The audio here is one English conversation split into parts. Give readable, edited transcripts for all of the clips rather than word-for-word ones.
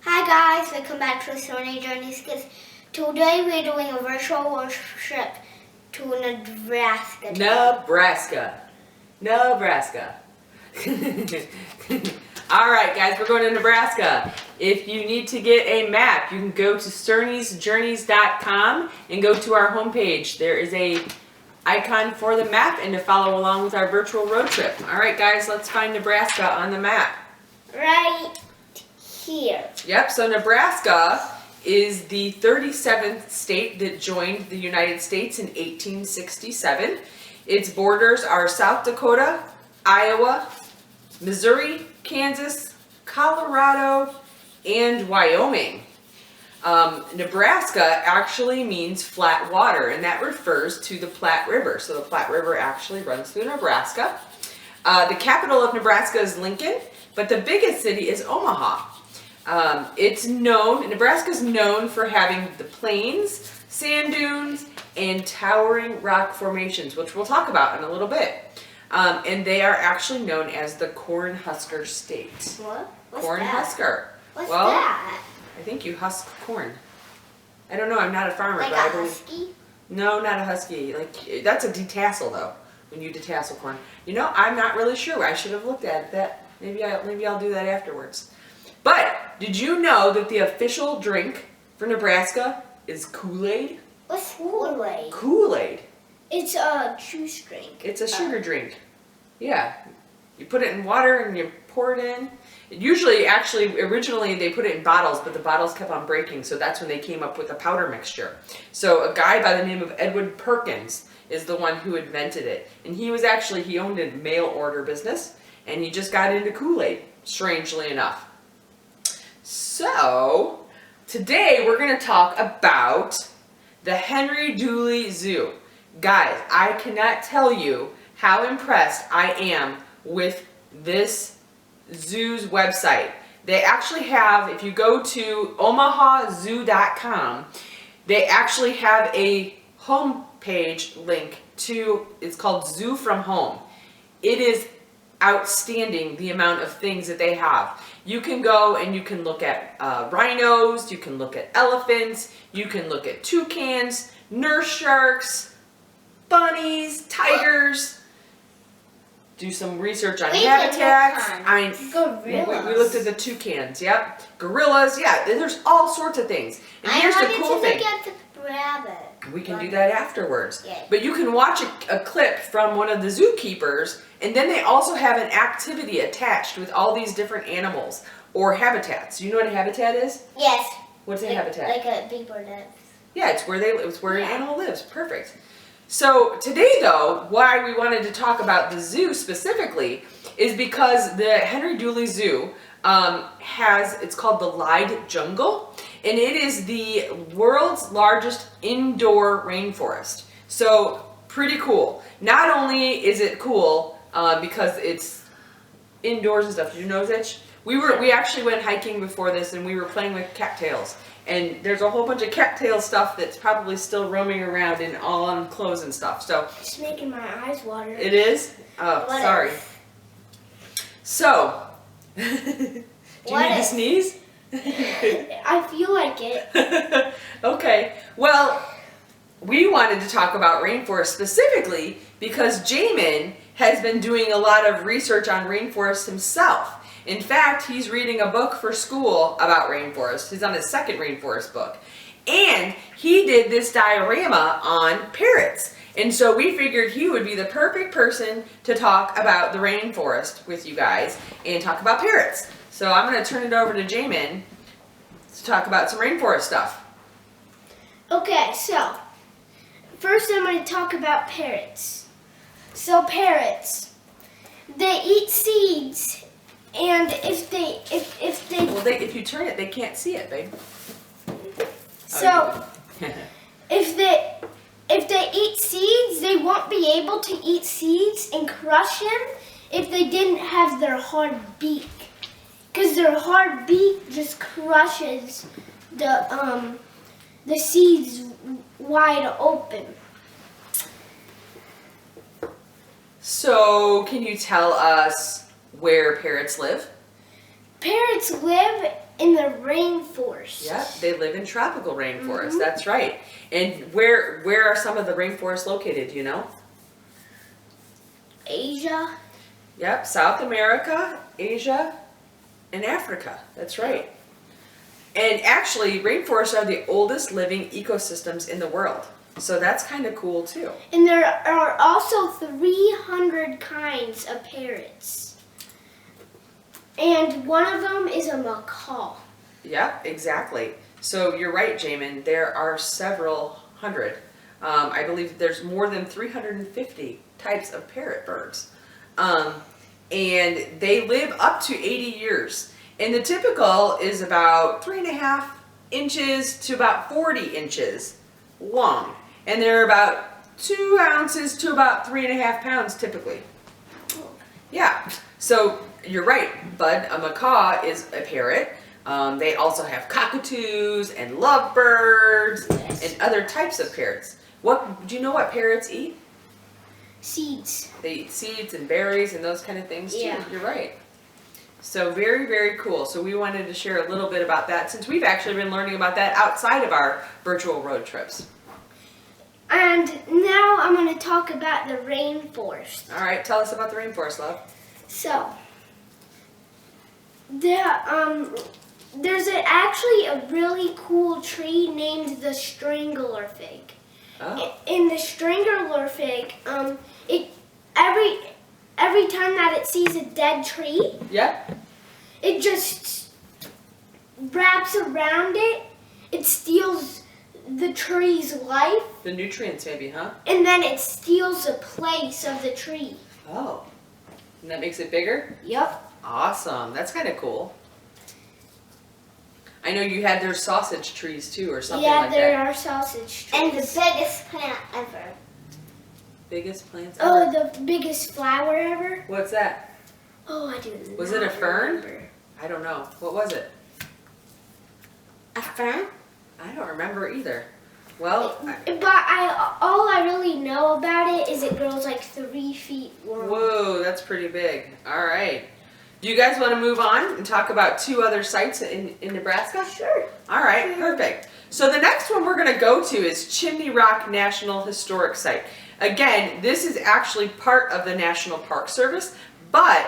Hi guys, welcome back to Cernys. Today we're doing a virtual world trip to Nebraska. Nebraska. All right, guys, we're going to Nebraska. If you need to get a map, you can go to CernysJourneys.com and go to our homepage. There is a icon for the map and to follow along with our virtual road trip. All right, guys, let's find Nebraska on the map. Right here. Yep, so Nebraska is the 37th state that joined the United States in 1867. Its borders are South Dakota, Iowa, Missouri, Kansas, Colorado, and Wyoming. Nebraska actually means flat water, and that refers to the Platte River. So the Platte River actually runs through Nebraska. The capital of Nebraska is Lincoln, but the biggest city is Omaha. Nebraska's known for having the plains, sand dunes, and towering rock formations, which we'll talk about in a little bit. And they are actually known as the Corn Husker State. What? What's Corn that? Husker. What's well, that? I think you husk corn. I don't know, I'm not a farmer. Like but a I believe... husky? No, not a husky. Like, that's a detassel though, when you detassel corn. You know, I'm not really sure. I should have looked at that. Maybe I'll do that afterwards. But did you know that the official drink for Nebraska is Kool-Aid? What's Kool-Aid? Kool-Aid. It's a juice drink. It's a sugar drink. Yeah. You put it in water and you pour it in. Originally they put it in bottles, but the bottles kept on breaking, so that's when they came up with a powder mixture. So a guy by the name of Edwin Perkins is the one who invented it. And he owned a mail order business, and he just got into Kool-Aid, strangely enough. So, today we're going to talk about the Henry Dooley Zoo. Guys, I cannot tell you how impressed I am with this zoo's website. They actually have, if you go to omahazoo.com, they actually have a homepage link to, it's called Zoo from Home. It is outstanding the amount of things that they have. You can go and you can look at rhinos, you can look at elephants, you can look at toucans, nurse sharks, bunnies, tigers. Do some research on habitats. Gorillas. We looked at the toucans, yep. Gorillas, yeah, there's all sorts of things. And here's the cool thing. I wanted to look at the rabbit. We can do that afterwards. Yeah. But you can watch a clip from one of the zookeepers, and then they also have an activity attached with all these different animals or habitats. You know what a habitat is? Yes. What's a habitat? Like a big bird lives. Yeah, it's where an animal lives. Perfect. So today, though, why we wanted to talk about the zoo specifically is because the Henry Dooley Zoo it's called the Lied Jungle, and it is the world's largest indoor rainforest. So pretty cool. Not only is it cool because it's indoors and stuff. Did you know that? We actually went hiking before this, and we were playing with cattails. And there's a whole bunch of cattail stuff that's probably still roaming around and all on clothes and stuff. So it's making my eyes water. It is? Oh, sorry. So, do you need to sneeze? I feel like it. Okay. Well, we wanted to talk about rainforest specifically because Jamin has been doing a lot of research on rainforests himself. In fact, he's reading a book for school about rainforests. He's on his second rainforest book. And he did this diorama on parrots. And so we figured he would be the perfect person to talk about the rainforest with you guys and talk about parrots. So I'm going to turn it over to Jamin to talk about some rainforest stuff. Okay, so first I'm going to talk about parrots. So parrots, they eat seeds. And if you turn it, they can't see it, babe. So if they eat seeds, they won't be able to eat seeds and crush them if they didn't have their hard beak, because their hard beak just crushes the seeds wide open. So, can you tell us where parrots live? Parrots live in the rainforest. Yep, they live in tropical rainforest. That's right. And where are some of the rainforests located, do you know? Asia. Yep, South America, Asia, and Africa. That's right. And actually, rainforests are the oldest living ecosystems in the world. So that's kind of cool too. And there are also 300 kinds of parrots. And one of them is a macaw. Yep, exactly. So you're right, Jamin. There are several hundred. I believe there's more than 350 types of parrot birds. And they live up to 80 years. And the typical is about 3.5 inches to about 40 inches long. And they're about 2 ounces to about 3.5 pounds typically. Yeah, so you're right, Bud. A macaw is a parrot. They also have cockatoos and lovebirds and other types of parrots. Do you know what parrots eat? Seeds. They eat seeds and berries and those kind of things too. Yeah. You're right. So very, very cool. So we wanted to share a little bit about that since we've actually been learning about that outside of our virtual road trips. And now I'm going to talk about the rainforest. All right, tell us about the rainforest, love. So, there's actually a really cool tree named the strangler fig. Oh. In the strangler fig, every time that it sees a dead tree, Yep. it just wraps around it. It steals the tree's life, The nutrients maybe, huh? and then it steals the place of the tree. Oh. And that makes it bigger? Yep. Awesome. That's kind of cool. I know you had their sausage trees too or something Yeah, like there that. are sausage trees. And the biggest plant ever. Biggest plants Oh, ever? the biggest flower ever? What's that? Oh, I do not Was it a fern? remember. I don't know. What was it? A fern? I don't remember either. Well, But all I really know about it is it grows like 3 feet long. whoa, that's pretty big. All right. Do you guys want to move on and talk about 2 other sites in Nebraska? Sure. All right, perfect. So the next one we're going to go to is Chimney Rock National Historic Site. Again, this is actually part of the National Park Service, but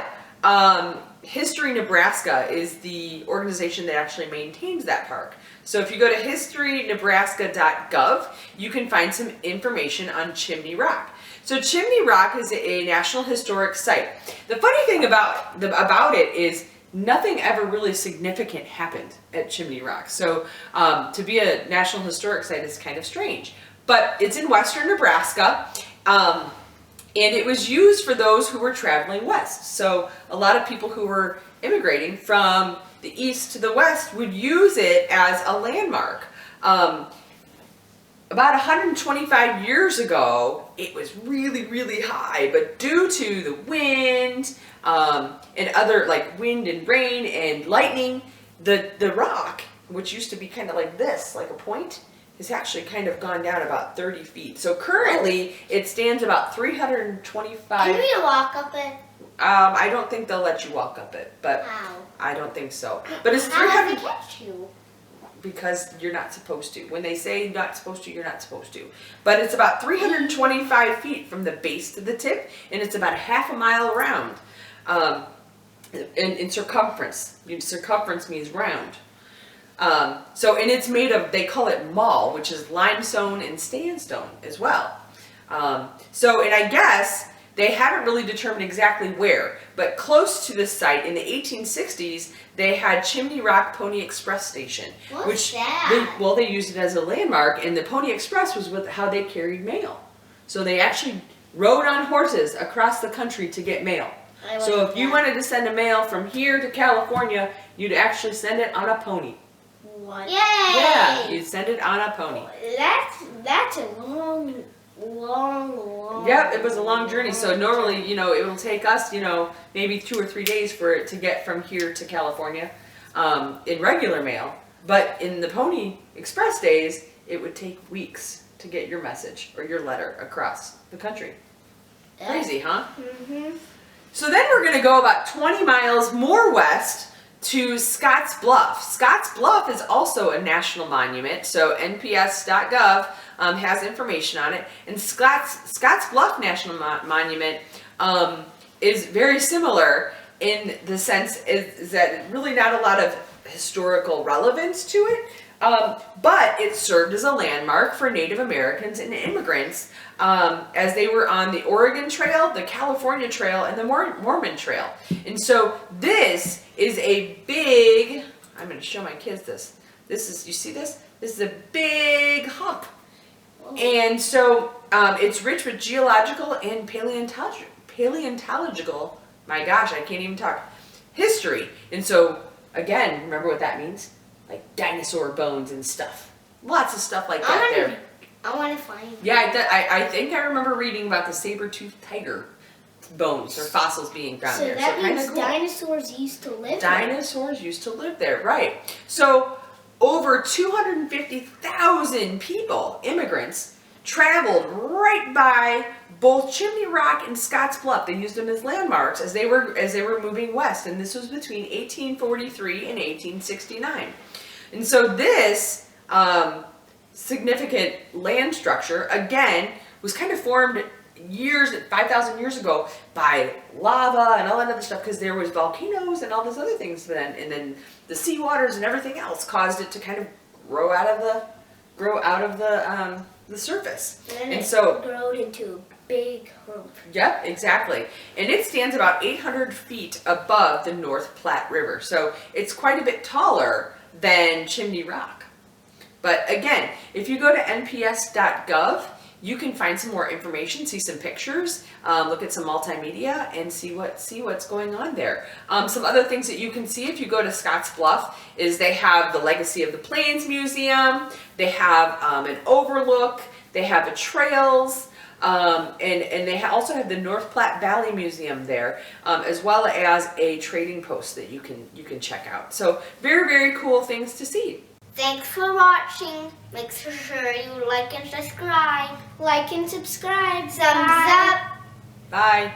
History Nebraska is the organization that actually maintains that park. So if you go to historynebraska.gov, you can find some information on Chimney Rock. So Chimney Rock is a National Historic Site. The funny thing about it is nothing ever really significant happened at Chimney Rock. So to be a National Historic Site is kind of strange. But it's in western Nebraska, and it was used for those who were traveling west. So a lot of people who were immigrating from the east to the west would use it as a landmark. About 125 years ago, it was really, really high, but due to the wind and other like wind and rain and lightning, the rock, which used to be kind of like this, like a point, has actually kind of gone down about 30 feet. So currently, it stands about 325. Can we walk up it? I don't think they'll let you walk up it, but How? I don't think so. But it's How does 300 it catch you? because you're not supposed to. When they say not supposed to, you're not supposed to. But it's about 325 feet from the base to the tip, and it's about half a mile around. In circumference. Circumference means round. And it's made of, they call it mall, which is limestone and sandstone as well. And I guess they haven't really determined exactly where, but close to this site in the 1860s, they had Chimney Rock Pony Express Station. What's that? They used it as a landmark, and the Pony Express was how they carried mail. So they actually rode on horses across the country to get mail. So if you wanted to send a mail from here to California, you'd actually send it on a pony. What? Yay! Yeah, you'd send it on a pony. That's a long. Yep, it was a long journey. So normally, it will take us, maybe 2 or 3 days for it to get from here to California in regular mail. But in the Pony Express days, it would take weeks to get your message or your letter across the country. Crazy, huh? Mm-hmm. So then we're going to go about 20 miles more west to Scotts Bluff. Scotts Bluff is also a national monument, so nps.gov has information on it. And Scotts Bluff National Monument is very similar in the sense is that really not a lot of historical relevance to it, but it served as a landmark for Native Americans and immigrants as they were on the Oregon Trail, the California Trail, and the Mormon Trail. And so this is a big, I'm going to show my kids this. This is, you see this? This is a big hump. And so it's rich with geological and paleontological, my gosh, I can't even talk, history. And so, again, remember what that means? Like dinosaur bones and stuff. Lots of stuff like that there. I want to find. Yeah, I think I remember reading about the saber-toothed tiger bones or fossils being found So there. that So means kinda cool. dinosaurs used to live Dinosaurs used to live there, right. So over 250,000 people, immigrants, traveled right by both Chimney Rock and Scotts Bluff. They used them as landmarks as they were moving west, and this was between 1843 and 1869. And so this significant land structure, again, was kind of formed 5,000 years ago by lava and all that other stuff, because there was volcanoes and all those other things then, and then the sea waters and everything else caused it to kind of grow out of the surface. And And it so growed into a big hump. Yep, exactly. And it stands about 800 feet above the North Platte River. So it's quite a bit taller than Chimney Rock. But again, if you go to nps.gov, you can find some more information, see some pictures, look at some multimedia, and see what's going on there. Some other things that you can see if you go to Scotts Bluff is they have the Legacy of the Plains Museum, they have an overlook, they have a trails, and they also have the North Platte Valley Museum there, as well as a trading post that you can check out. So very, very cool things to see. Thanks for watching. Make sure you like and subscribe. Like and subscribe. Thumbs up. Bye.